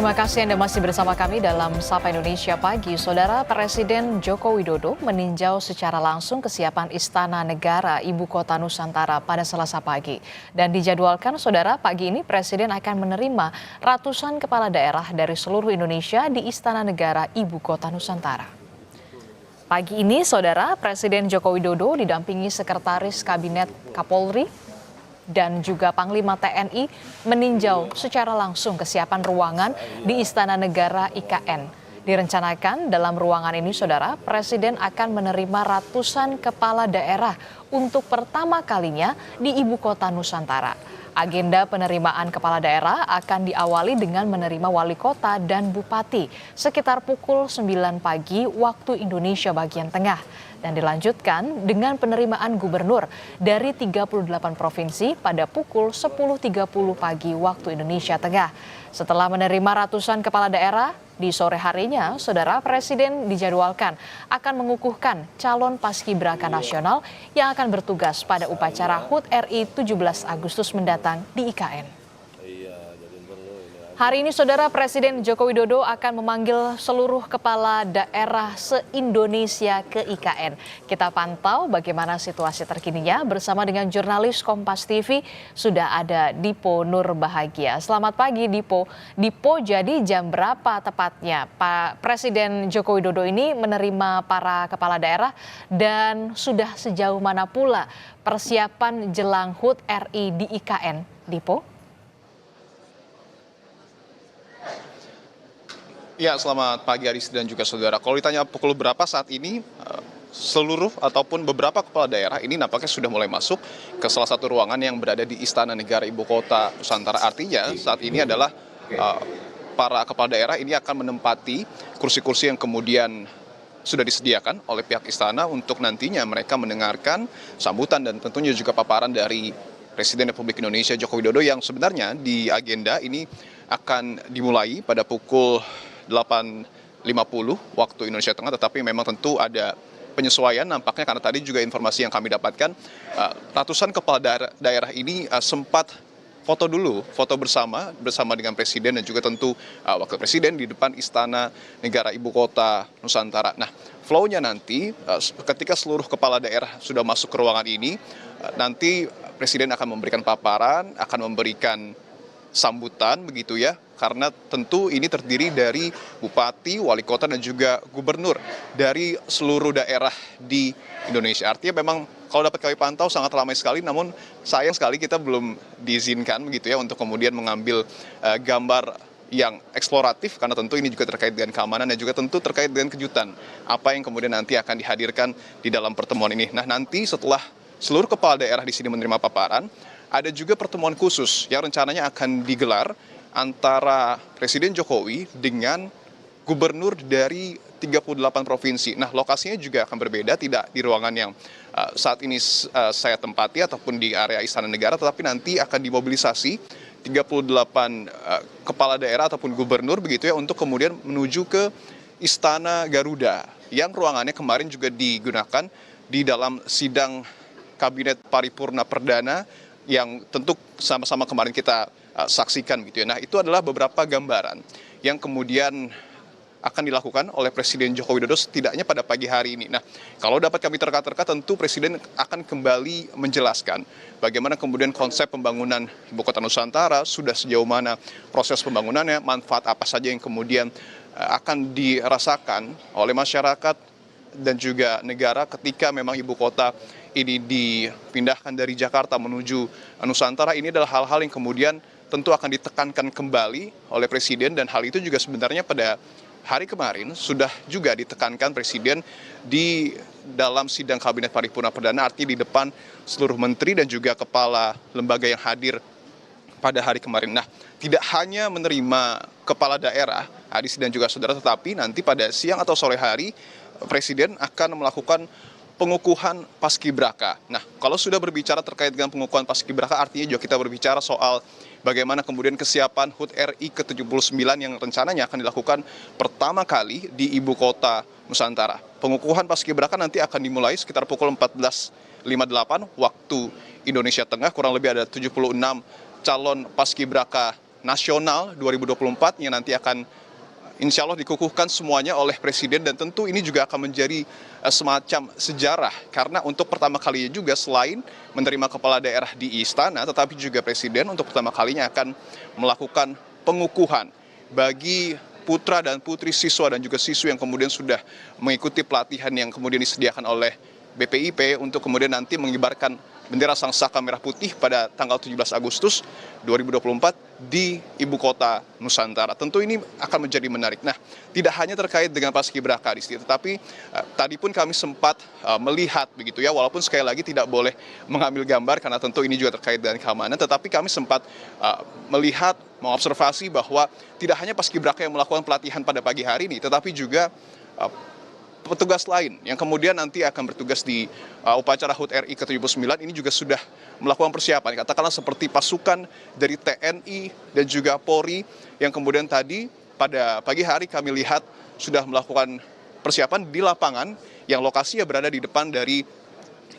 Terima kasih Anda masih bersama kami dalam Sapa Indonesia Pagi. Saudara Presiden Joko Widodo meninjau secara langsung kesiapan Istana Negara Ibu Kota Nusantara pada Selasa pagi. Dan dijadwalkan, Saudara, pagi ini Presiden akan menerima ratusan kepala daerah dari seluruh Indonesia di Istana Negara Ibu Kota Nusantara. Pagi ini, Saudara, Presiden Joko Widodo didampingi Sekretaris Kabinet Kapolri dan juga Panglima TNI meninjau secara langsung kesiapan ruangan di Istana Negara IKN. Direncanakan dalam ruangan ini, Saudara, Presiden akan menerima ratusan kepala daerah untuk pertama kalinya di Ibu Kota Nusantara. Agenda penerimaan kepala daerah akan diawali dengan menerima wali kota dan bupati sekitar pukul 9 pagi waktu Indonesia bagian tengah. Dan dilanjutkan dengan penerimaan gubernur dari 38 provinsi pada pukul 10.30 pagi waktu Indonesia Tengah. Setelah menerima ratusan kepala daerah, di sore harinya, Saudara, Presiden dijadwalkan akan mengukuhkan calon paskibraka nasional yang akan bertugas pada upacara HUT RI 17 Agustus mendatang di IKN. Hari ini, Saudara, Presiden Joko Widodo akan memanggil seluruh kepala daerah se-Indonesia ke IKN. Kita pantau bagaimana situasi terkininya bersama dengan jurnalis Kompas TV, sudah ada Dipo Nurbahagia. Selamat pagi, Dipo. Dipo, jadi jam berapa tepatnya Pak Presiden Joko Widodo ini menerima para kepala daerah dan sudah sejauh mana pula persiapan jelang HUT RI di IKN, Dipo? Ya, selamat pagi Aris dan juga saudara. Kalau ditanya pukul berapa saat ini, seluruh ataupun beberapa kepala daerah ini nampaknya sudah mulai masuk ke salah satu ruangan yang berada di Istana Negara Ibu Kota Nusantara. Artinya saat ini adalah para kepala daerah ini akan menempati kursi-kursi yang kemudian sudah disediakan oleh pihak istana untuk nantinya mereka mendengarkan sambutan dan tentunya juga paparan dari Presiden Republik Indonesia Joko Widodo yang sebenarnya di agenda ini akan dimulai pada pukul 8.50 waktu Indonesia Tengah, tetapi memang tentu ada penyesuaian nampaknya karena tadi juga informasi yang kami dapatkan ratusan kepala daerah ini sempat foto bersama dengan Presiden dan juga tentu Wakil Presiden di depan Istana Negara Ibu Kota Nusantara. Nah, flow-nya nanti ketika seluruh kepala daerah sudah masuk ke ruangan ini, nanti Presiden akan memberikan paparan, akan memberikan sambutan begitu ya, karena tentu ini terdiri dari bupati, wali kota dan juga gubernur dari seluruh daerah di Indonesia. Artinya memang kalau dapat kami pantau sangat ramai sekali, namun sayang sekali kita belum diizinkan begitu ya untuk kemudian mengambil gambar yang eksploratif karena tentu ini juga terkait dengan keamanan dan juga tentu terkait dengan kejutan apa yang kemudian nanti akan dihadirkan di dalam pertemuan ini. Nah, nanti setelah seluruh kepala daerah di sini menerima paparan, ada juga pertemuan khusus yang rencananya akan digelar antara Presiden Jokowi dengan gubernur dari 38 provinsi. Nah, lokasinya juga akan berbeda, tidak di ruangan yang saat ini saya tempati ataupun di area Istana Negara, tetapi nanti akan dimobilisasi 38 kepala daerah ataupun gubernur begitu ya untuk kemudian menuju ke Istana Garuda yang ruangannya kemarin juga digunakan di dalam sidang Kabinet Paripurna Perdana yang tentu sama-sama kemarin kita saksikan gitu ya. Nah, itu adalah beberapa gambaran yang kemudian akan dilakukan oleh Presiden Joko Widodo setidaknya pada pagi hari ini. Nah, kalau dapat kami terka-terka tentu Presiden akan kembali menjelaskan bagaimana kemudian konsep pembangunan Ibu Kota Nusantara, sudah sejauh mana proses pembangunannya, manfaat apa saja yang kemudian akan dirasakan oleh masyarakat dan juga negara ketika memang ibu kota ini dipindahkan dari Jakarta menuju Nusantara. Ini adalah hal-hal yang kemudian tentu akan ditekankan kembali oleh Presiden dan hal itu juga sebenarnya pada hari kemarin sudah juga ditekankan Presiden di dalam sidang Kabinet Paripurna Perdana, artinya di depan seluruh menteri dan juga kepala lembaga yang hadir pada hari kemarin. Nah, tidak hanya menerima kepala daerah, Adis dan juga saudara, tetapi nanti pada siang atau sore hari Presiden akan melakukan pengukuhan paskibraka. Nah, kalau sudah berbicara terkait dengan pengukuhan paskibraka, artinya juga kita berbicara soal bagaimana kemudian kesiapan HUT RI ke-79 yang rencananya akan dilakukan pertama kali di Ibu Kota Nusantara. Pengukuhan paskibraka nanti akan dimulai sekitar pukul 14.58 waktu Indonesia Tengah, kurang lebih ada 76 calon paskibraka nasional 2024 yang nanti akan insya Allah dikukuhkan semuanya oleh Presiden, dan tentu ini juga akan menjadi semacam sejarah karena untuk pertama kalinya juga selain menerima kepala daerah di istana, tetapi juga Presiden untuk pertama kalinya akan melakukan pengukuhan bagi putra dan putri siswa dan juga siswi yang kemudian sudah mengikuti pelatihan yang kemudian disediakan oleh BPIP untuk kemudian nanti mengibarkan bendera Sangsaka Merah Putih pada tanggal 17 Agustus 2024 di Ibu Kota Nusantara. Tentu ini akan menjadi menarik. Nah, tidak hanya terkait dengan Paskibraka, Disti, tetapi tadi pun kami sempat melihat begitu ya, walaupun sekali lagi tidak boleh mengambil gambar karena tentu ini juga terkait dengan keamanan, tetapi kami sempat melihat, mengobservasi bahwa tidak hanya Paskibraka yang melakukan pelatihan pada pagi hari ini, tetapi juga petugas lain yang kemudian nanti akan bertugas di upacara HUT RI ke-79 ini juga sudah melakukan persiapan, katakanlah seperti pasukan dari TNI dan juga Polri yang kemudian tadi pada pagi hari kami lihat sudah melakukan persiapan di lapangan yang lokasinya berada di depan dari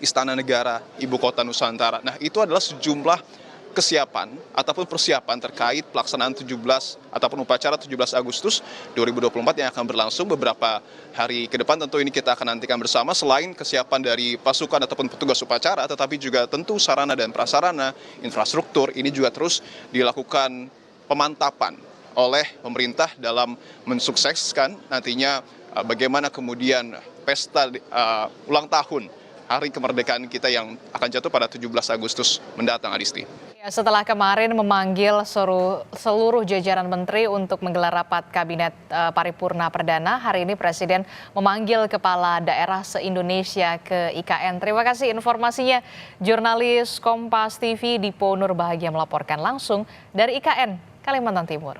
Istana Negara Ibu Kota Nusantara. Nah, itu adalah sejumlah kesiapan ataupun persiapan terkait pelaksanaan 17 ataupun upacara 17 Agustus 2024 yang akan berlangsung beberapa hari ke depan. Tentu ini kita akan nantikan bersama, selain kesiapan dari pasukan ataupun petugas upacara, tetapi juga tentu sarana dan prasarana, infrastruktur ini juga terus dilakukan pemantapan oleh pemerintah dalam mensukseskan nantinya bagaimana kemudian pesta ulang tahun Hari Kemerdekaan kita yang akan jatuh pada 17 Agustus mendatang, Adisti. Ya, setelah kemarin memanggil seluruh jajaran menteri untuk menggelar rapat kabinet paripurna perdana, hari ini Presiden memanggil kepala daerah se-Indonesia ke IKN. Terima kasih informasinya, jurnalis Kompas TV Dipo Nurbahagia melaporkan langsung dari IKN, Kalimantan Timur.